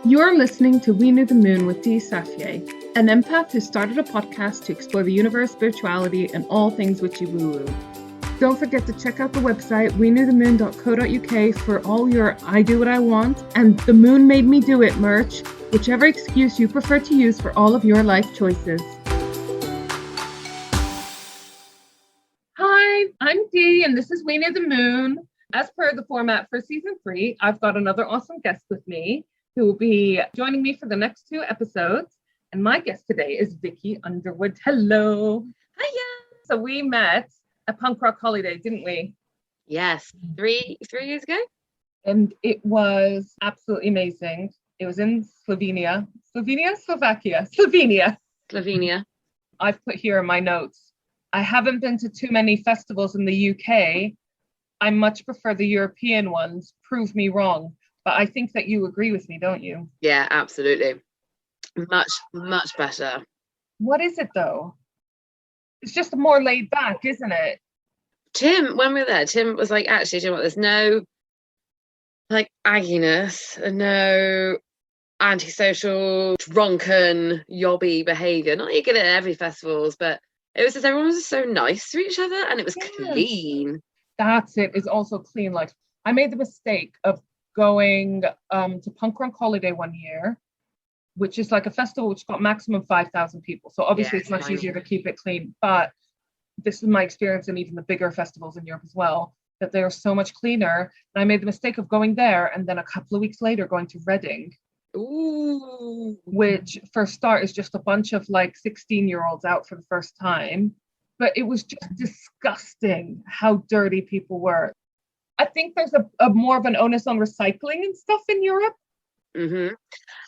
You're listening to We Knew the Moon with Dee Safier, an empath who started a podcast to explore the universe, spirituality, and all things witchy woo-woo. Don't forget to check out the website weknewthemoon.co.uk for all your I do what I want and the moon made me do it merch, whichever excuse you prefer to use for all of your life choices. Hi, I'm Dee, and this is We Knew the Moon. As per the format for season 3, I've got another awesome guest with me who will be joining me for the next 2 episodes. And my guest today is Vicky Underwood. Hello. Hiya. So we met at Punk Rock Holiday, didn't we? Yes, three years ago. And it was absolutely amazing. It was in Slovenia. I've put here in my notes, I haven't been to too many festivals in the UK. I much prefer the European ones. Prove me wrong. But I think that you agree with me, don't you? Yeah, absolutely. Much better. What is it though? It's just more laid back, isn't it? Tim, when we were there, Tim was like, actually, do you know what? There's no like agginess and no antisocial, drunken, yobby behaviour. Not that you get it at every festivals, but it was just everyone was just so nice to each other and it was clean. That's it. It's also clean. Like I made the mistake of going to Punk Rock Holiday one year, which is like a festival which got maximum 5,000 people. So obviously it's much easier to keep it clean. But this is my experience in even the bigger festivals in Europe as well, that they are so much cleaner. And I made the mistake of going there and then a couple of weeks later going to Reading. Ooh. Which for a start is just a bunch of like 16-year-olds out for the first time. But it was just disgusting how dirty people were. I think there's a more of an onus on recycling and stuff in Europe. Mm-hmm.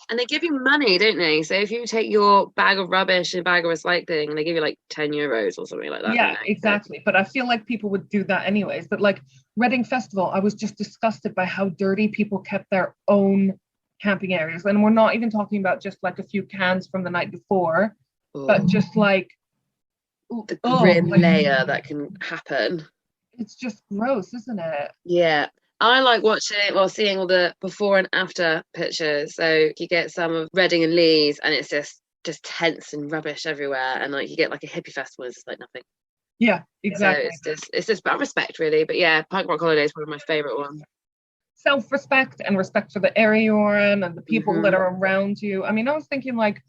And they give you money, don't they? So if you take your bag of rubbish and bag of recycling, they give you like 10 euros or something like that. Yeah, exactly. But I feel like people would do that anyways. But like Reading Festival, I was just disgusted by how dirty people kept their own camping areas. And we're not even talking about just like a few cans from the night before, but just like the grim layer that can happen. It's just gross, isn't it? Yeah. I like watching seeing all the before and after pictures. So you get some of Reading and Leeds and it's just tents and rubbish everywhere. And like you get like a hippie festival, it's just like nothing. Yeah, exactly. So it's just about respect really. But yeah, Punk Rock Holiday is one of my favourite ones. Self-respect and respect for the area you're in and the people that are around you. I mean, I was thinking like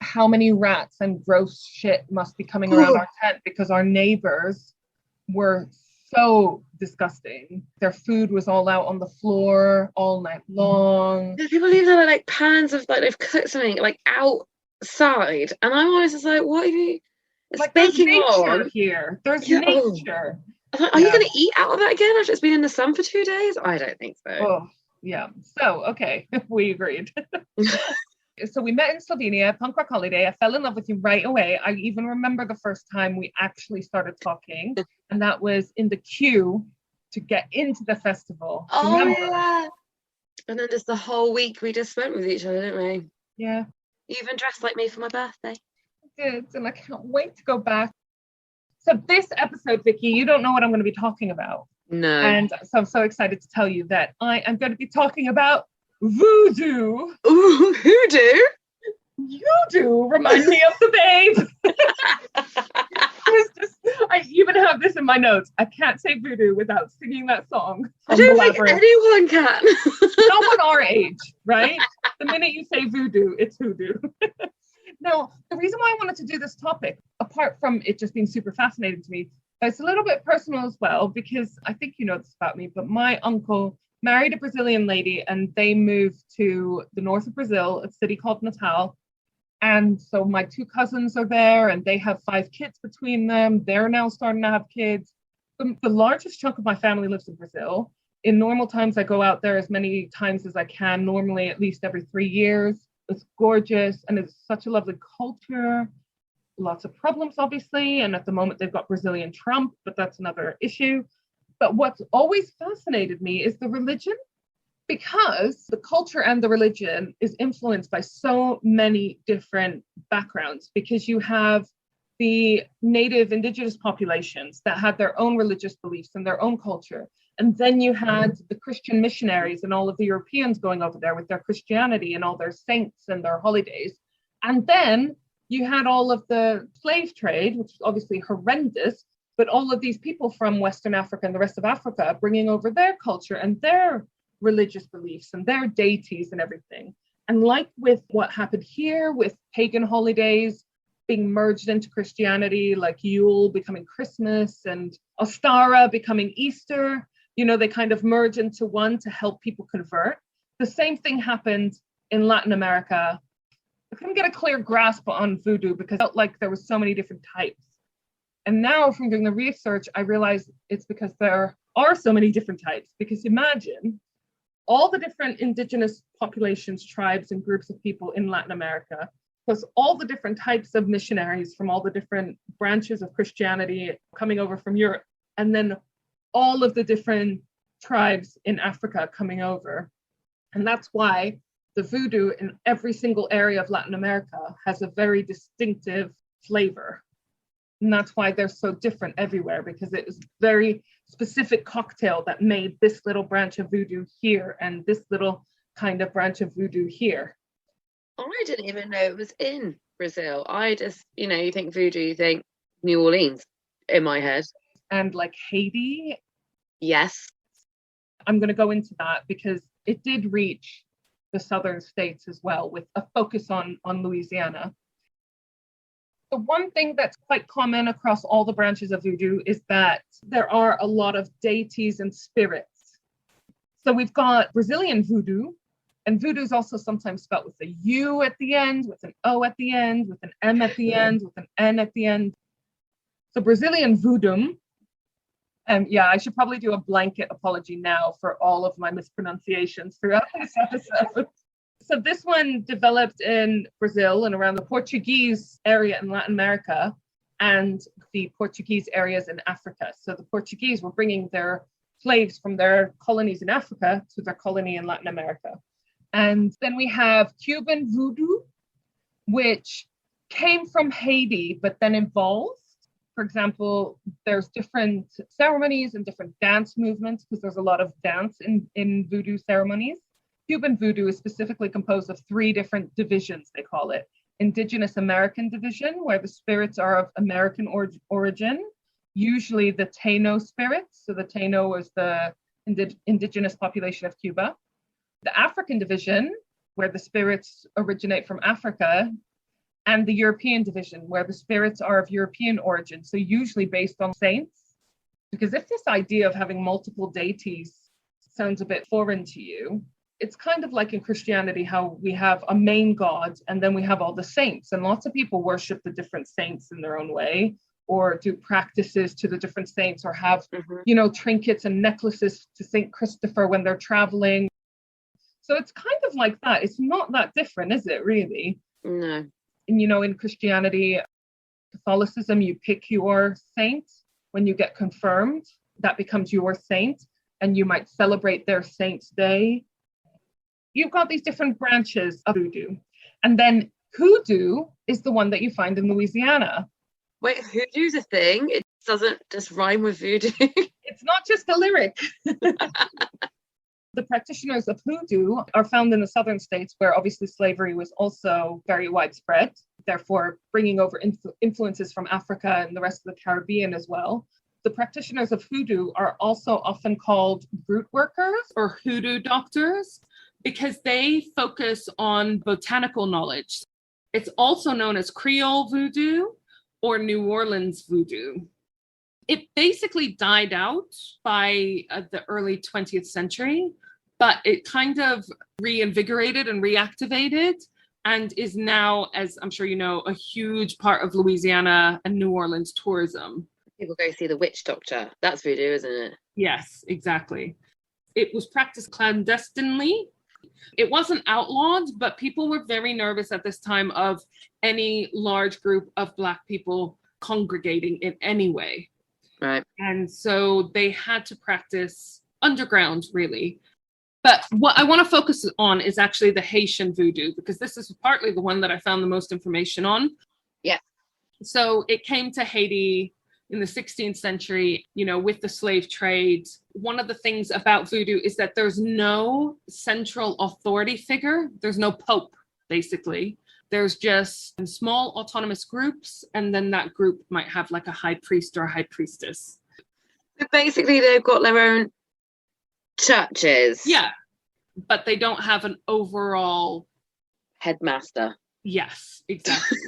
how many rats and gross shit must be coming around our tent because our neighbours were so disgusting. Their food was all out on the floor all night long. People leave their like pans of like they've cooked something like outside, and I'm always just like, what are you? It's like baking there's nature on here. There's nature. Are you going to eat out of that again after it's been in the sun for 2 days? I don't think so. Oh, yeah. So okay, we agreed. So we met in Slovenia, Punk Rock Holiday. I fell in love with you right away. I even remember the first time we actually started talking, and that was in the queue to get into the festival. Yeah. And then just the whole week we just went with each other, didn't we? Yeah. You even dressed like me for my birthday. I did, and I can't wait to go back. So this episode, Vicky, you don't know what I'm going to be talking about. No. And so I'm so excited to tell you that I am going to be talking about voodoo. Ooh, hoodoo? You do remind me of the babe. I even have this in my notes. I can't say voodoo without singing that song. I don't think anyone can. Someone our age, right? The minute you say voodoo, it's hoodoo. No, the reason why I wanted to do this topic, apart from it just being super fascinating to me, it's a little bit personal as well, because I think you know this about me, but my uncle married a Brazilian lady and they moved to the north of Brazil, a city called Natal. And so my 2 cousins are there and they have 5 kids between them. They're now starting to have kids. The largest chunk of my family lives in Brazil. In normal times, I go out there as many times as I can, normally at least every 3 years. It's gorgeous and it's such a lovely culture. Lots of problems, obviously. And at the moment, they've got Brazilian Trump, but that's another issue. But what's always fascinated me is the religion, because the culture and the religion is influenced by so many different backgrounds, because you have the native indigenous populations that have their own religious beliefs and their own culture. And then you had the Christian missionaries and all of the Europeans going over there with their Christianity and all their saints and their holidays. And then you had all of the slave trade, which is obviously horrendous, but all of these people from Western Africa and the rest of Africa bringing over their culture and their religious beliefs and their deities and everything. And like with what happened here with pagan holidays being merged into Christianity, like Yule becoming Christmas and Ostara becoming Easter, you know, they kind of merge into one to help people convert. The same thing happened in Latin America. I couldn't get a clear grasp on voodoo because I felt like there was so many different types. And now from doing the research, I realized it's because there are so many different types. Because imagine all the different indigenous populations, tribes, and groups of people in Latin America, plus all the different types of missionaries from all the different branches of Christianity coming over from Europe, and then all of the different tribes in Africa coming over. And that's why the voodoo in every single area of Latin America has a very distinctive flavor. And that's why they're so different everywhere, because it is a very specific cocktail that made this little branch of voodoo here and this little kind of branch of voodoo here. I didn't even know it was in Brazil. I just, you think voodoo, you think New Orleans in my head. And like Haiti. Yes. I'm going to go into that because it did reach the southern states as well, with a focus on Louisiana. The one thing that's quite common across all the branches of voodoo is that there are a lot of deities and spirits. So we've got Brazilian voodoo, and voodoo is also sometimes spelled with a U at the end, with an O at the end, with an M at the end, with an N at the end. So Brazilian voodoo, and yeah, I should probably do a blanket apology now for all of my mispronunciations throughout this episode. So this one developed in Brazil and around the Portuguese area in Latin America and the Portuguese areas in Africa. So the Portuguese were bringing their slaves from their colonies in Africa to their colony in Latin America. And then we have Cuban voodoo, which came from Haiti, but then evolved. For example, there's different ceremonies and different dance movements because there's a lot of dance in voodoo ceremonies. Cuban voodoo is specifically composed of 3 different divisions, they call it. Indigenous American division, where the spirits are of American origin, usually the Taino spirits. So the Taino was the indigenous population of Cuba. The African division, where the spirits originate from Africa, and the European division, where the spirits are of European origin, so usually based on saints. Because if this idea of having multiple deities sounds a bit foreign to you, it's kind of like in Christianity, how we have a main god and then we have all the saints. And lots of people worship the different saints in their own way, or do practices to the different saints, or have, trinkets and necklaces to St. Christopher when they're traveling. So it's kind of like that. It's not that different, is it, really? No. And, in Christianity, Catholicism, you pick your saint when you get confirmed. That becomes your saint, and you might celebrate their saint's day. You've got these different branches of voodoo. And then hoodoo is the one that you find in Louisiana. Wait, hoodoo's a thing? It doesn't just rhyme with voodoo? It's not just a lyric. The practitioners of hoodoo are found in the southern states, where obviously slavery was also very widespread, therefore bringing over influences from Africa and the rest of the Caribbean as well. The practitioners of hoodoo are also often called root workers or hoodoo doctors because they focus on botanical knowledge. It's also known as Creole voodoo or New Orleans voodoo. It basically died out by the early 20th century, but it kind of reinvigorated and reactivated and is now, as I'm sure you know, a huge part of Louisiana and New Orleans tourism. People go see the witch doctor. That's voodoo, isn't it? Yes, exactly. It was practiced clandestinely. It wasn't outlawed, but people were very nervous at this time of any large group of Black people congregating in any way. Right. And so they had to practice underground, really. But what I want to focus on is actually the Haitian voodoo, because this is partly the one that I found the most information on. Yeah. So it came to Haiti in the 16th century, with the slave trade. One of the things about voodoo is that there's no central authority figure. There's no pope, basically. There's just small autonomous groups, and then that group might have like a high priest or a high priestess. So basically, they've got their own churches. Yeah, but they don't have an overall headmaster. Yes, exactly.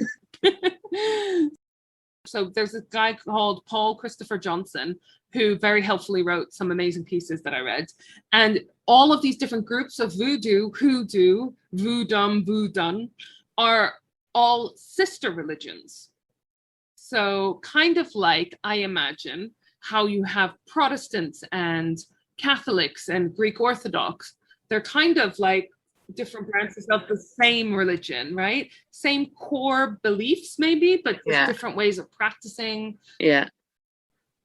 So there's a guy called Paul Christopher Johnson who very helpfully wrote some amazing pieces that I read. And all of these different groups of voodoo, hoodoo, voodoo, voodoo, are all sister religions. So kind of like, I imagine, how you have Protestants and Catholics and Greek Orthodox. They're kind of like different branches of the same religion, right? Same core beliefs maybe, but just different ways of practicing. Yeah.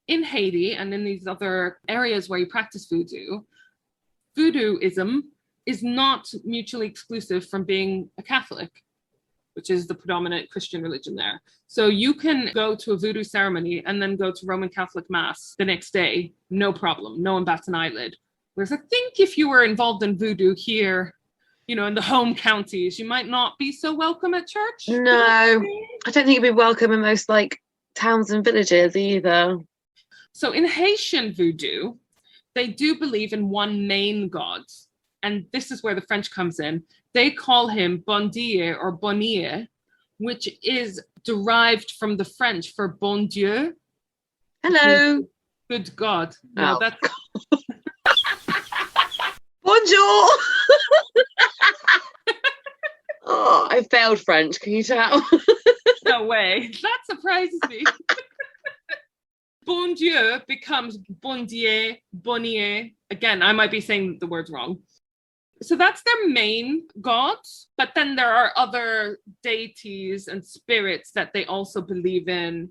In Haiti and in these other areas where you practice voodoo, voodooism is not mutually exclusive from being a Catholic, which is the predominant Christian religion there. So you can go to a voodoo ceremony and then go to Roman Catholic Mass the next day, no problem, no one bats an eyelid. Whereas I think if you were involved in voodoo here, in the home counties, you might not be so welcome at church. No, I don't think you'd be welcome in most towns and villages either. So in Haitian voodoo, they do believe in one main god. And this is where the French comes in. They call him Bon Dieu or Bonnier, which is derived from the French for Bon Dieu. Hello. Good God. No, that's... Bonjour. Oh, I failed French. Can you tell? No way. That surprises me. Bon Dieu becomes Bon Dieu, Bonnier. Again, I might be saying the words wrong. So that's their main gods, but then there are other deities and spirits that they also believe in.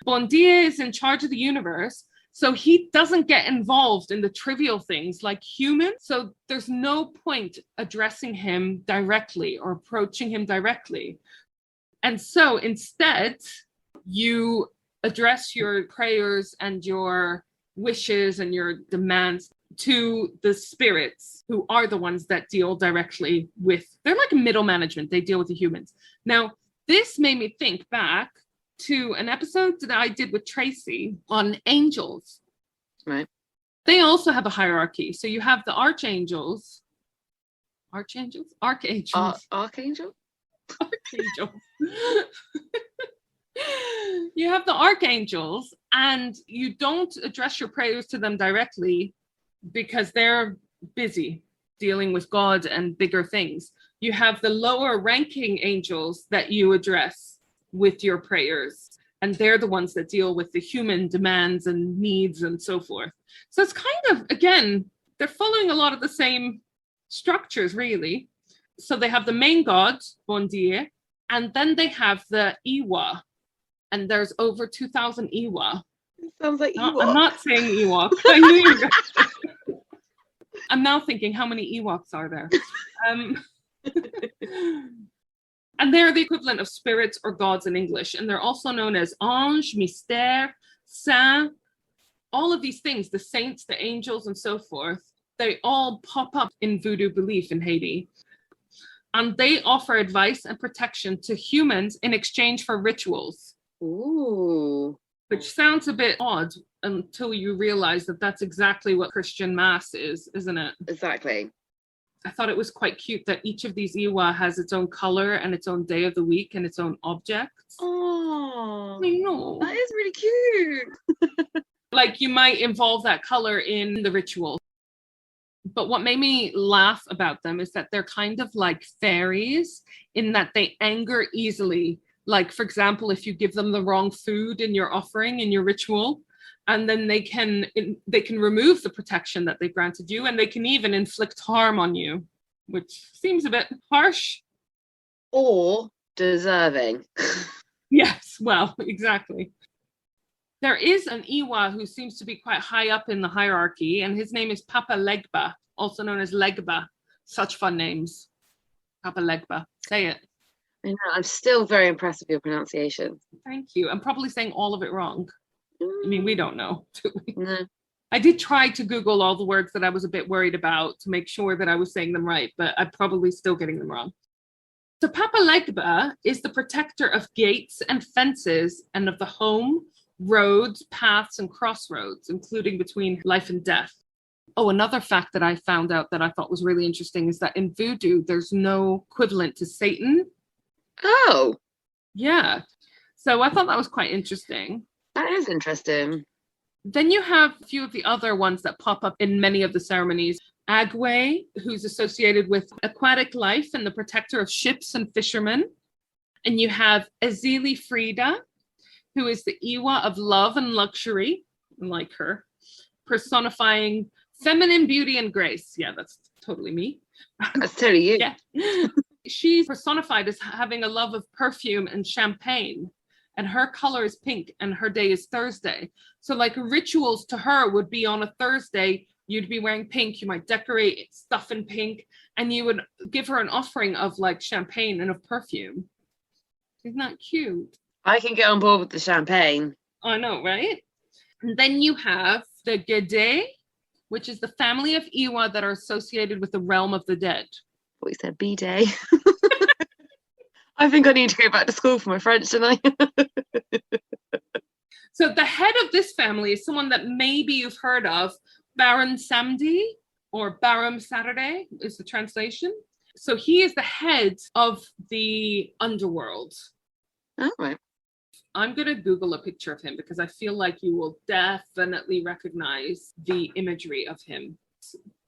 Bon Dieu is in charge of the universe, so he doesn't get involved in the trivial things like humans. So there's no point addressing him directly or approaching him directly. And so instead, you address your prayers and your wishes and your demands to the spirits, who are the ones that deal directly with, they're like middle management, they deal with the humans. Now, this made me think back to an episode that I did with Tracy on angels. Right. They also have a hierarchy. So you have the archangels. Archangel? Archangel? Archangel. You have the archangels, and you don't address your prayers to them directly because they're busy dealing with God and bigger things. You have the lower ranking angels that you address with your prayers, and they're the ones that deal with the human demands and needs and so forth. So it's kind of, again, they're following a lot of the same structures, really. So they have the main god, Bon Dieu, and then they have the Iwa, and there's over 2,000 Iwa. It sounds like Ewok. I'm not saying Ewok. I knew you were going to. I'm now thinking, how many Ewoks are there? And they're the equivalent of spirits or gods in English. And they're also known as ange, mystère, saint. All of these things, the saints, the angels, and so forth, they all pop up in voodoo belief in Haiti. And they offer advice and protection to humans in exchange for rituals. Ooh. Which sounds a bit odd until you realize that that's exactly what Christian Mass is, isn't it? Exactly. I thought it was quite cute that each of these Iwa has its own color and its own day of the week and its own objects. Oh, I know. That is really cute. Like you might involve that color in the ritual. But what made me laugh about them is that they're kind of like fairies in that they anger easily. Like, for example, if you give them the wrong food in your offering, in your ritual, and then they can remove the protection that they've granted you, and they can even inflict harm on you, which seems a bit harsh. Or deserving. Yes, well, exactly. There is an Iwa who seems to be quite high up in the hierarchy, and his name is Papa Legba, also known as Legba. Such fun names. Papa Legba. Say it. I know, I'm still very impressed with your pronunciation. Thank you. I'm probably saying all of it wrong. I mean, we don't know, do we? No. I did try to Google all the words that I was a bit worried about to make sure that I was saying them right, but I'm probably still getting them wrong. So Papa Legba is the protector of gates and fences and of the home, roads, paths, and crossroads, including between life and death. Oh, another fact that I found out that I thought was really interesting is that in voodoo, there's no equivalent to Satan. Oh. Yeah. So I thought that was quite interesting. That is interesting. Then you have a few of the other ones that pop up in many of the ceremonies. Agwe, who's associated with aquatic life and the protector of ships and fishermen. And you have Ezili Frida, who is the Iwa of love and luxury, like her, personifying feminine beauty and grace. Yeah, that's totally me. That's totally you. Yeah. She's personified as having a love of perfume and champagne. And her color is pink and her day is Thursday. So like rituals to her would be on a Thursday, you'd be wearing pink, you might decorate stuff in pink, and you would give her an offering of like champagne and of perfume. Isn't that cute? I can get on board with the champagne. I know, right? And then you have the Gede, which is the family of Iwa that are associated with the realm of the dead. What you said, B-Day. I think I need to go back to school for my French, don't I? So the head of this family is someone that maybe you've heard of, Baron Samedi, or Baron Saturday is the translation. So he is the head of the underworld. Oh, right. I'm going to Google a picture of him because I feel like you will definitely recognize the imagery of him.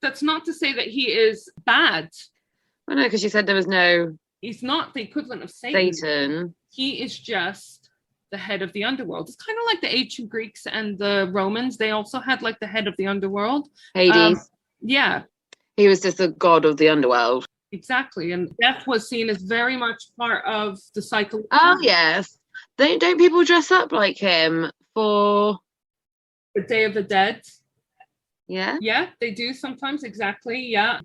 That's not to say that he is bad. Well, no, because you said there was no... He's not the equivalent of Satan. Satan. He is just the head of the underworld. It's kind of like the ancient Greeks and the Romans. They also had like the head of the underworld. Hades. Yeah. He was just the god of the underworld. Exactly. And death was seen as very much part of the cycle. Oh, yes. Don't people dress up like him for... The Day of the Dead. Yeah? Yeah, they do sometimes. Exactly. Yeah.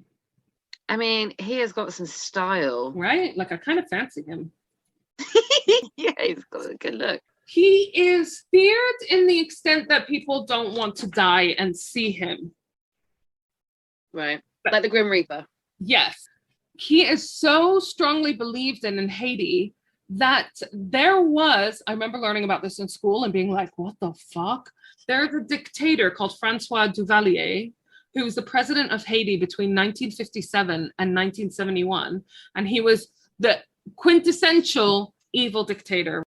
I mean, he has got some style. Right? Like I kind of fancy him. Yeah, he's got a good look. He is feared in the extent that people don't want to die and see him. Right. Like the Grim Reaper. Yes. He is so strongly believed in Haiti that there was, I remember learning about this in school and being like, what the fuck? There's a dictator called Francois Duvalier, who was the president of Haiti between 1957 and 1971. And he was the quintessential evil dictator.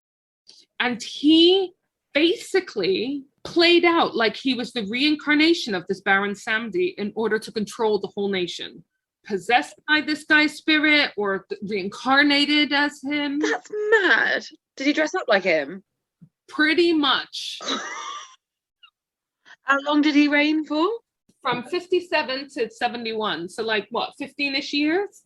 And he basically played out like he was the reincarnation of this Baron Samedi in order to control the whole nation. Possessed by this guy's spirit or reincarnated as him. That's mad. Did he dress up like him? Pretty much. How long did he reign for? From 57 to 71. So like what, 15-ish years?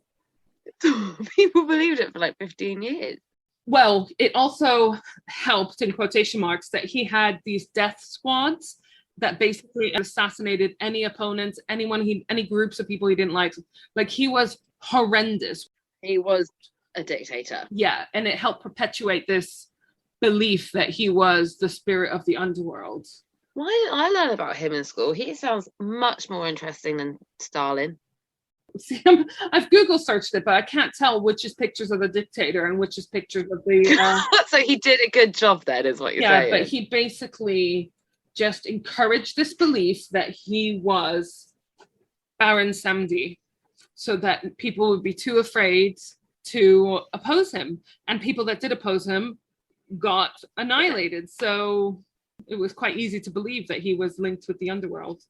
People believed it for like 15 years. Well, it also helped, in quotation marks, that he had these death squads that basically assassinated any opponents, any groups of people he didn't like. Like he was horrendous. He was a dictator. Yeah, and it helped perpetuate this belief that he was the spirit of the underworld. Why didn't I learn about him in school? He sounds much more interesting than Stalin. See, I've Google searched it, but I can't tell which is pictures of the dictator and which is pictures of the... So he did a good job then, is what you're saying. Yeah, but he basically just encouraged this belief that he was Baron Samedi, so that people would be too afraid to oppose him. And people that did oppose him got annihilated. So it was quite easy to believe that he was linked with the underworld.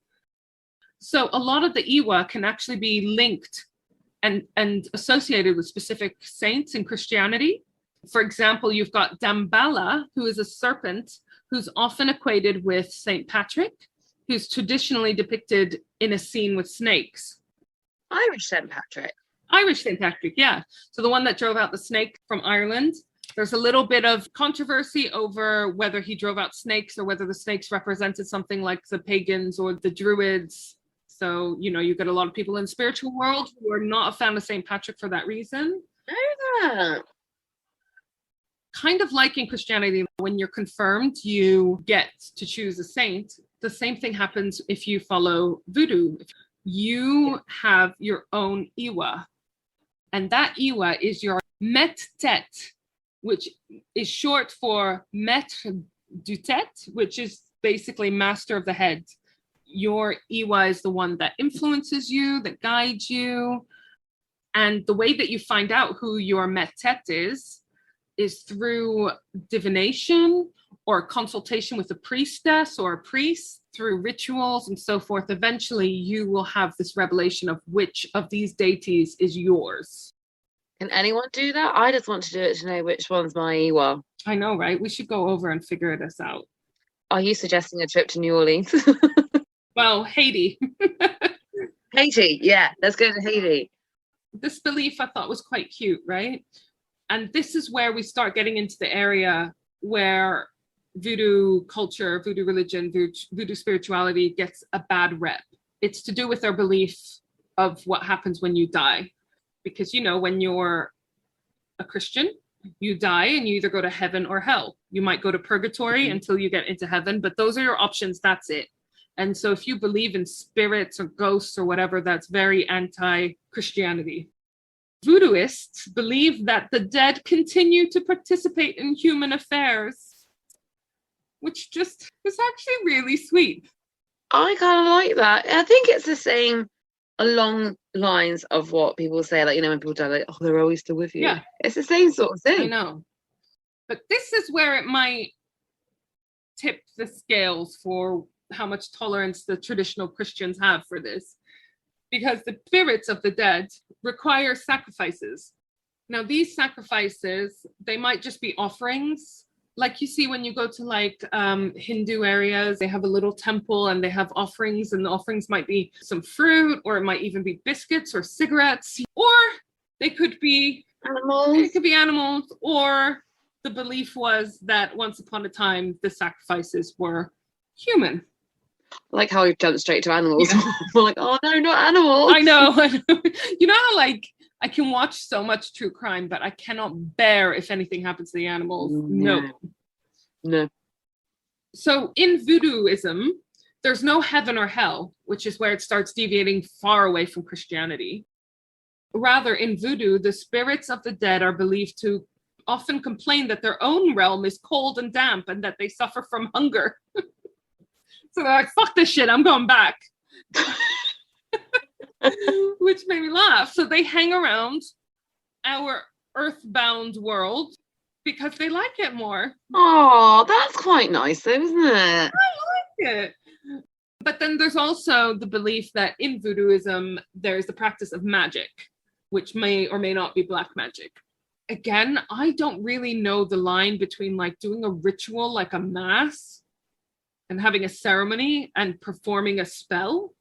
So a lot of the Iwa can actually be linked and associated with specific saints in Christianity. For example, you've got Damballa, who is a serpent who's often equated with St. Patrick, who's traditionally depicted in a scene with snakes. Irish St. Patrick. Irish St. Patrick, yeah. So the one that drove out the snake from Ireland. There's a little bit of controversy over whether he drove out snakes or whether the snakes represented something like the pagans or the druids. So, you get a lot of people in the spiritual world who are not a fan of St. Patrick for that reason. Yeah. kind of like in Christianity, when you're confirmed, you get to choose a saint. The same thing happens if you follow voodoo. You have your own Iwa, and that Iwa is your Met Tet, which is short for Maître du Tête, which is basically master of the head. Your Iwa is the one that influences you, that guides you. And the way that you find out who your Met Tet is through divination or consultation with a priestess or a priest, through rituals and so forth. Eventually, you will have this revelation of which of these deities is yours. Can anyone do that? I just want to do it to know which one's my Iwa. I know, right? We should go over and figure this out. Are you suggesting a trip to New Orleans? Well, Haiti. Haiti, yeah, let's go to Haiti. This belief I thought was quite cute, right? And this is where we start getting into the area where voodoo culture, voodoo religion, voodoo spirituality gets a bad rep. It's to do with our belief of what happens when you die. Because, you know, when you're a Christian, you die and you either go to heaven or hell. You might go to purgatory until you get into heaven, but those are your options. That's it. And so if you believe in spirits or ghosts or whatever, that's very anti-Christianity. Voodooists believe that the dead continue to participate in human affairs, which just is actually really sweet. I kind of like that. I think it's the same along lines of what people say, like, you know, when people die, like, oh, they're always still with you. Yeah. It's the same sort of thing. I know. But this is where it might tip the scales for how much tolerance the traditional Christians have for this. Because the spirits of the dead require sacrifices. Now, these sacrifices, they might just be offerings. Like you see when you go to like Hindu areas, they have a little temple and they have offerings, and the offerings might be some fruit, or it might even be biscuits or cigarettes, or they could be animals. It could be animals, or the belief was that once upon a time, the sacrifices were human. Like how we've jumped straight to animals. Yeah. We're like, oh no, not animals. I know. You know how like I can watch so much true crime, but I cannot bear if anything happens to the animals. No. So in voodooism, there's no heaven or hell, which is where it starts deviating far away from Christianity. Rather, in voodoo, the spirits of the dead are believed to often complain that their own realm is cold and damp and that they suffer from hunger. So they're like, fuck this shit, I'm going back. Which made me laugh. So they hang around our earthbound world because they like it more. Oh, that's quite nice though, isn't it? I like it. But then there's also the belief that in voodooism, there's the practice of magic, which may or may not be black magic. Again, I don't really know the line between like doing a ritual like a mass and having a ceremony and performing a spell.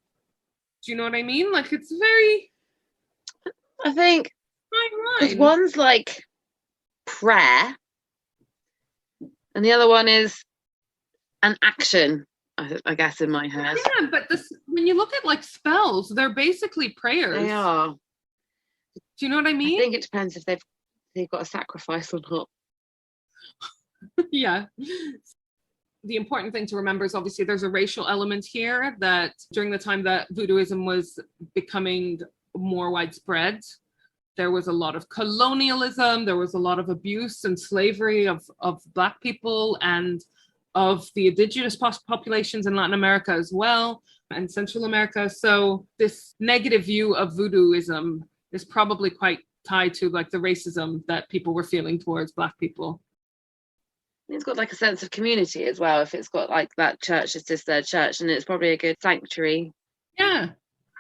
Do you know what I mean? Like, it's very... I think because one's like prayer and the other one is an action, I guess, in my head. Yeah, but when you look at like spells, they're basically prayers. They are. Do you know what I mean? I think it depends if they've got a sacrifice or not. Yeah. The important thing to remember is obviously there's a racial element here, that during the time that voodooism was becoming more widespread, there was a lot of colonialism, there was a lot of abuse and slavery of Black people and of the indigenous populations in Latin America as well, and Central America. So this negative view of voodooism is probably quite tied to like the racism that people were feeling towards Black people. It's got like a sense of community as well. If it's got like that church, it's just their church, and it's probably a good sanctuary. Yeah,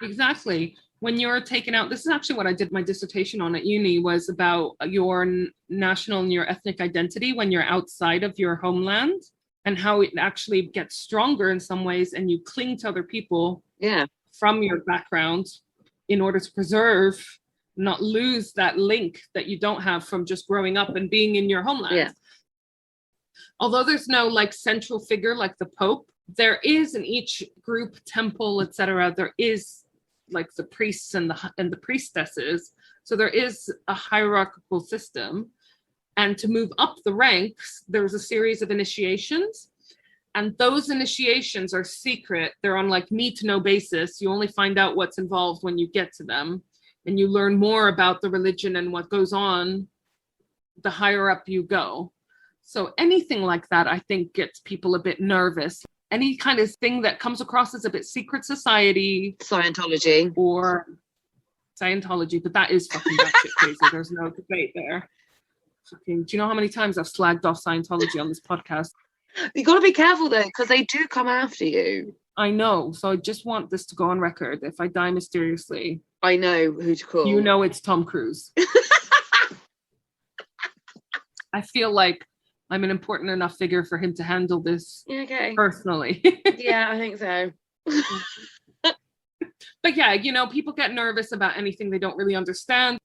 exactly. When you're taken out, this is actually what I did my dissertation on at uni, was about your national and your ethnic identity when you're outside of your homeland, and how it actually gets stronger in some ways, and you cling to other people from your background in order to preserve, not lose that link that you don't have from just growing up and being in your homeland. Yeah. Although there's no like central figure like the Pope, there is in each group, temple, etc., there is like the priests and the priestesses. So there is a hierarchical system. And to move up the ranks, there's a series of initiations. And those initiations are secret. They're on like need to know basis. You only find out what's involved when you get to them. And you learn more about the religion and what goes on the higher up you go. So anything like that, I think, gets people a bit nervous. Any kind of thing that comes across as a bit secret society. Scientology. Or Scientology, but that is fucking batshit crazy. There's no debate there. Fucking, do you know how many times I've slagged off Scientology on this podcast? You got to be careful though, because they do come after you. I know. So I just want this to go on record. If I die mysteriously, I know who to call. You know it's Tom Cruise. I feel like I'm an important enough figure for him to handle this personally. Yeah, I think so. But yeah, you know, people get nervous about anything they don't really understand.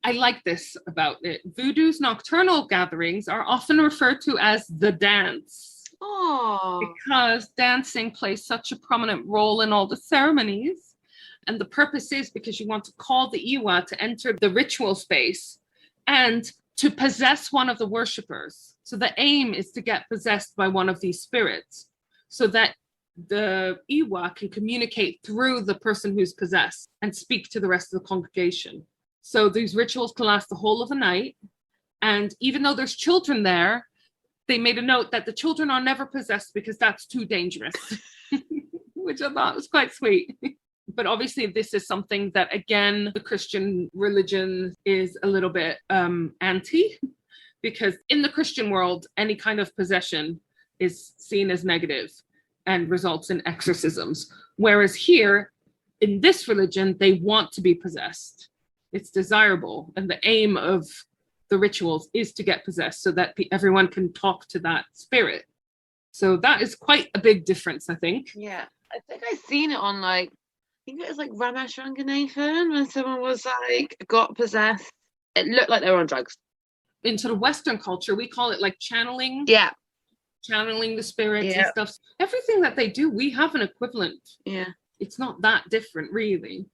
I like this about it. Voodoo's nocturnal gatherings are often referred to as the dance. Oh. Because dancing plays such a prominent role in all the ceremonies. And the purpose is because you want to call the Iwa to enter the ritual space and to possess one of the worshippers. So the aim is to get possessed by one of these spirits so that the Iwa can communicate through the person who's possessed and speak to the rest of the congregation. So these rituals can last the whole of the night. And even though there's children there, they made a note that the children are never possessed because that's too dangerous, which I thought was quite sweet. But obviously this is something that, again, the Christian religion is a little bit anti, because in the Christian world, any kind of possession is seen as negative and results in exorcisms. Whereas here, in this religion, they want to be possessed. It's desirable. And the aim of the rituals is to get possessed so that everyone can talk to that spirit. So that is quite a big difference, I think. Yeah. I think I've seen it on I think it was like Ramesh Ranganathan when someone was got possessed. It looked like they were on drugs. In sort of Western culture, we call it like channeling. Yeah. Channeling the spirits and stuff. Everything that they do, we have an equivalent. Yeah. It's not that different, really.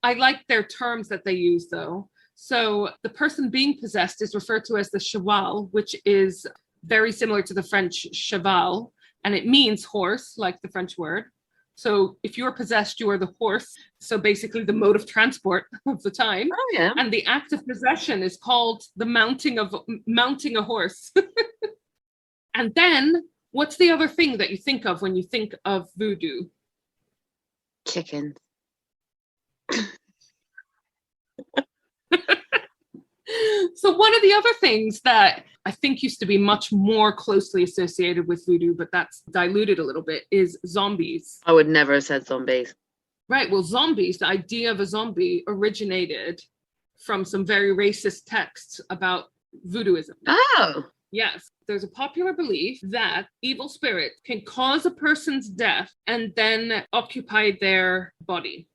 I like their terms that they use, though. So the person being possessed is referred to as the cheval, which is very similar to the French cheval, and it means horse, like the French word. So if you're possessed, you are the horse. So basically the mode of transport of the time. Oh, yeah. And the act of possession is called the mounting a horse. And then what's the other thing that you think of when you think of voodoo? Chicken. So one of the other things that I think used to be much more closely associated with voodoo, but that's diluted a little bit, is zombies. I would never have said zombies. Right. Well, zombies, the idea of a zombie originated from some very racist texts about voodooism. Oh. Yes. There's a popular belief that evil spirits can cause a person's death and then occupy their body.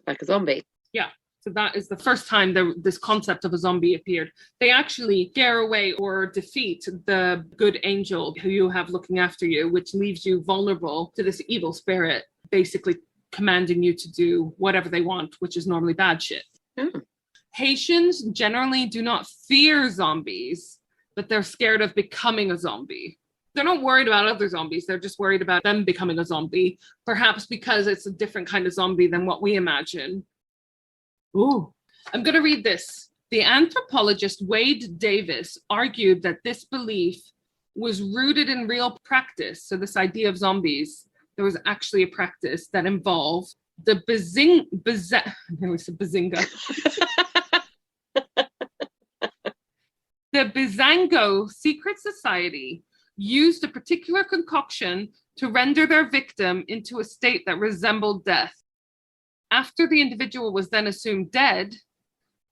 Like a zombie. Yeah. So that is the first time this concept of a zombie appeared. They actually scare away or defeat the good angel who you have looking after you, which leaves you vulnerable to this evil spirit, basically commanding you to do whatever they want, which is normally bad shit. Mm. Haitians generally do not fear zombies, but they're scared of becoming a zombie. They're not worried about other zombies. They're just worried about them becoming a zombie, perhaps because it's a different kind of zombie than what we imagine. Ooh, I'm going to read this. The anthropologist Wade Davis argued that this belief was rooted in real practice. So this idea of zombies, there was actually a practice that involved the Bazinga. The Bizango secret society used a particular concoction to render their victim into a state that resembled death. After the individual was then assumed dead,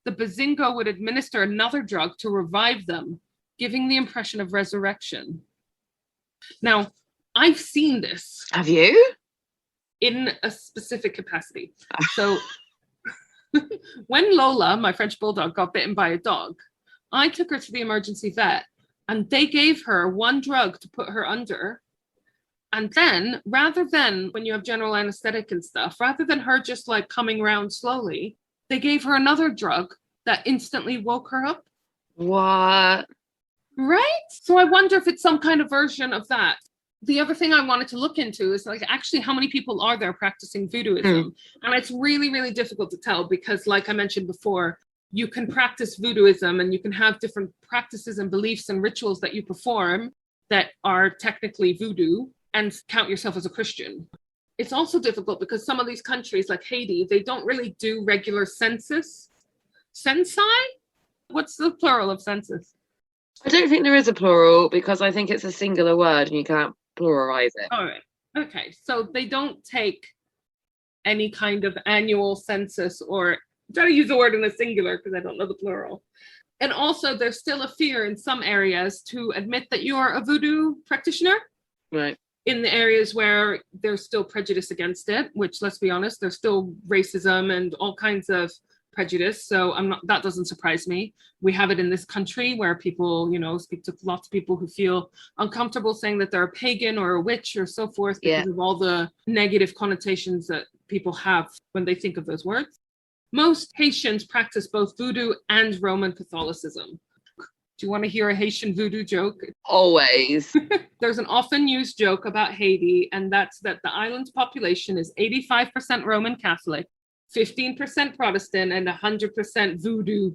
the Bazingo would administer another drug to revive them, giving the impression of resurrection. Now, I've seen this. Have you? In a specific capacity. So when Lola, my French bulldog, got bitten by a dog, I took her to the emergency vet and they gave her one drug to put her under. And then, rather than, when you have general anesthetic and stuff, rather than her just like coming around slowly, they gave her another drug that instantly woke her up. What? Right? So I wonder if it's some kind of version of that. The other thing I wanted to look into is like actually how many people are there practicing voodooism? And it's really, really difficult to tell because like I mentioned before, you can practice voodooism and you can have different practices and beliefs and rituals that you perform that are technically voodoo and count yourself as a Christian. It's also difficult because some of these countries like Haiti, they don't really do regular census. Censi? What's the plural of census? I don't think there is a plural because I think it's a singular word and you can't pluralize it. All right. Okay. So they don't take any kind of annual census, or I'm trying to use the word in the singular because I don't know the plural. And also there's still a fear in some areas to admit that you are a voodoo practitioner. Right. In the areas where there's still prejudice against it, which let's be honest, there's still racism and all kinds of prejudice. So that doesn't surprise me. We have it in this country where people, speak to lots of people who feel uncomfortable saying that they're a pagan or a witch or so forth because of all the negative connotations that people have when they think of those words. Most Haitians practice both voodoo and Roman Catholicism. Do you want to hear a Haitian voodoo joke? Always. There's an often used joke about Haiti, and that's that the island's population is 85% Roman Catholic, 15% Protestant, and 100% voodoo.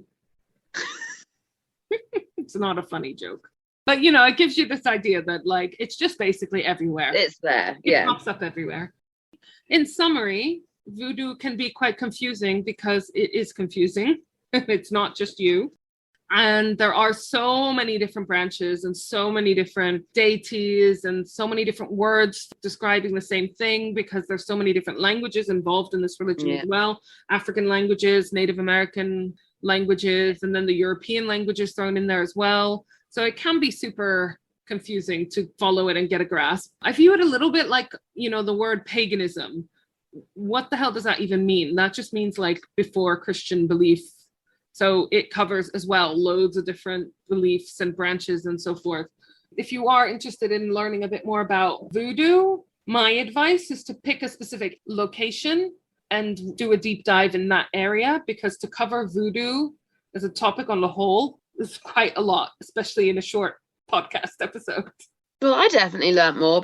It's not a funny joke. But, it gives you this idea that, like, it's just basically everywhere. It's there, It pops up everywhere. In summary, voodoo can be quite confusing because it is confusing. It's not just you. And there are so many different branches and so many different deities and so many different words describing the same thing because there's so many different languages involved in this religion as well. African languages, Native American languages, and then the European languages thrown in there as well. So it can be super confusing to follow it and get a grasp. I view it a little bit like, the word paganism. What the hell does that even mean? That just means like before Christian belief. So it covers as well loads of different beliefs and branches and so forth. If you are interested in learning a bit more about voodoo, my advice is to pick a specific location and do a deep dive in that area, because to cover voodoo as a topic on the whole is quite a lot, especially in a short podcast episode. Well, I definitely learned more.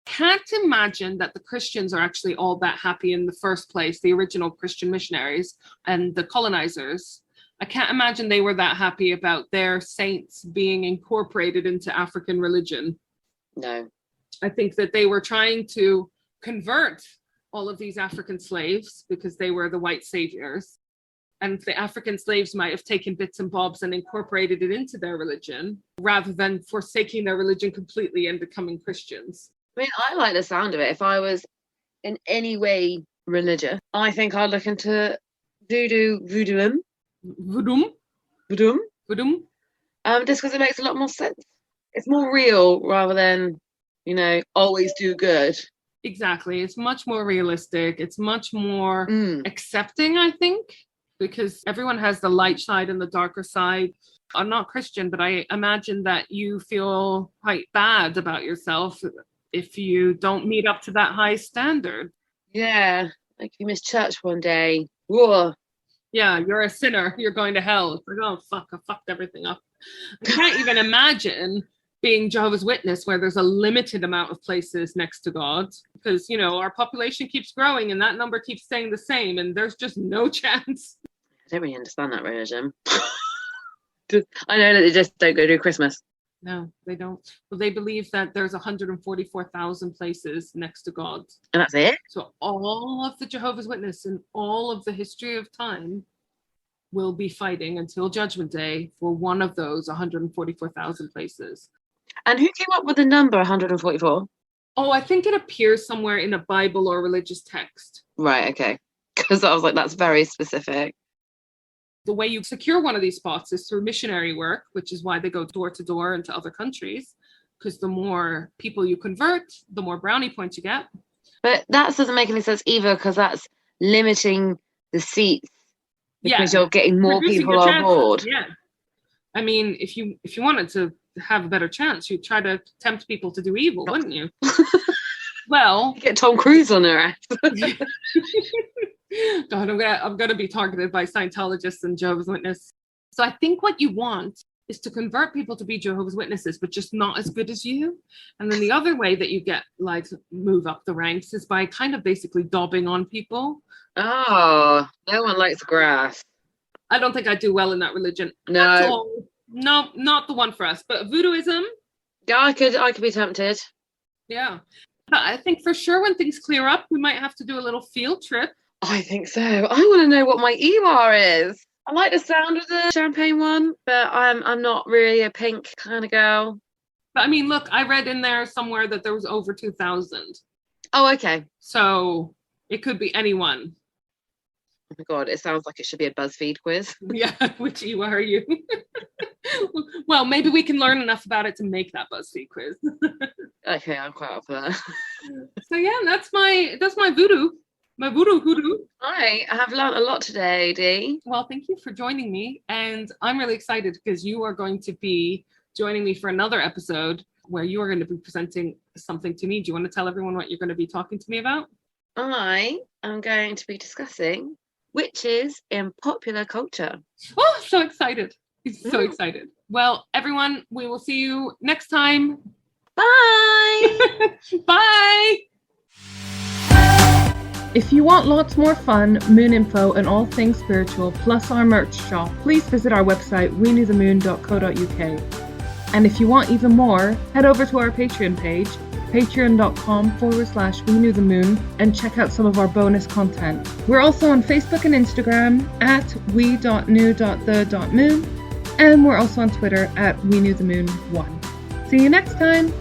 Can't imagine that the Christians are actually all that happy in the first place, the original Christian missionaries and the colonizers. I can't imagine they were that happy about their saints being incorporated into African religion. No. I think that they were trying to convert all of these African slaves because they were the white saviors. And the African slaves might have taken bits and bobs and incorporated it into their religion rather than forsaking their religion completely and becoming Christians. I mean, I like the sound of it. If I was in any way religious, I think I'd look into voodoo. Just because it makes a lot more sense. It's more real rather than, always do good. Exactly. It's much more realistic. It's much more accepting, I think, because everyone has the light side and the darker side. I'm not Christian, but I imagine that you feel quite bad about yourself if you don't meet up to that high standard. Yeah, like you missed church one day. Whoa. Yeah, you're a sinner. You're going to hell. It's like, oh, fuck, I fucked everything up. I can't even imagine being Jehovah's Witness where there's a limited amount of places next to God because, our population keeps growing and that number keeps staying the same and there's just no chance. I don't really understand that religion. I know that they just don't go do Christmas. No, they don't. Well, they believe that there's 144,000 places next to God. And that's it? So all of the Jehovah's Witness in all of the history of time will be fighting until Judgment Day for one of those 144,000 places. And who came up with the number 144? Oh, I think it appears somewhere in a Bible or religious text. Right, okay. Because I was like, that's very specific. The way you secure one of these spots is through missionary work, which is why they go door to door into other countries, because the more people you convert, the more brownie points you get. But that doesn't make any sense either, because that's limiting the seats because you're getting more people on board. Yeah. I mean, if you wanted to have a better chance, you'd try to tempt people to do evil, wouldn't you? Well, get Tom Cruise on their ass. God, I'm gonna be targeted by Scientologists and Jehovah's Witness. So I think what you want is to convert people to be Jehovah's Witnesses, but just not as good as you. And then the other way that you get like move up the ranks is by kind of basically dobbing on people. Oh, no one likes grass. I don't think I do well in that religion. No. No, not the one for us. But voodooism. Yeah, I could be tempted. Yeah. But I think for sure when things clear up, we might have to do a little field trip. I think so. I want to know what my EWAR is. I like the sound of the champagne one, but I'm not really a pink kind of girl. But I mean, look, I read in there somewhere that there was over 2,000. Oh, okay. So it could be anyone. Oh my God, it sounds like it should be a BuzzFeed quiz. Yeah, which EWA are you? Well, maybe we can learn enough about it to make that BuzzFeed quiz. Okay, I'm quite up for that. So yeah, that's my voodoo. My voodoo hoodoo. I have learned a lot today, Dee. Well, thank you for joining me. And I'm really excited because you are going to be joining me for another episode where you are going to be presenting something to me. Do you want to tell everyone what you're going to be talking to me about? I am going to be discussing witches in popular culture. Oh, so excited. So excited. Well, everyone, we will see you next time. Bye! Bye! If you want lots more fun, moon info, and all things spiritual, plus our merch shop, please visit our website, weknewthemoon.co.uk. And if you want even more, head over to our Patreon page, patreon.com/weknewthemoon, and check out some of our bonus content. We're also on Facebook and Instagram at we.new.the.moon, and we're also on Twitter at weknewthemoon1. See you next time!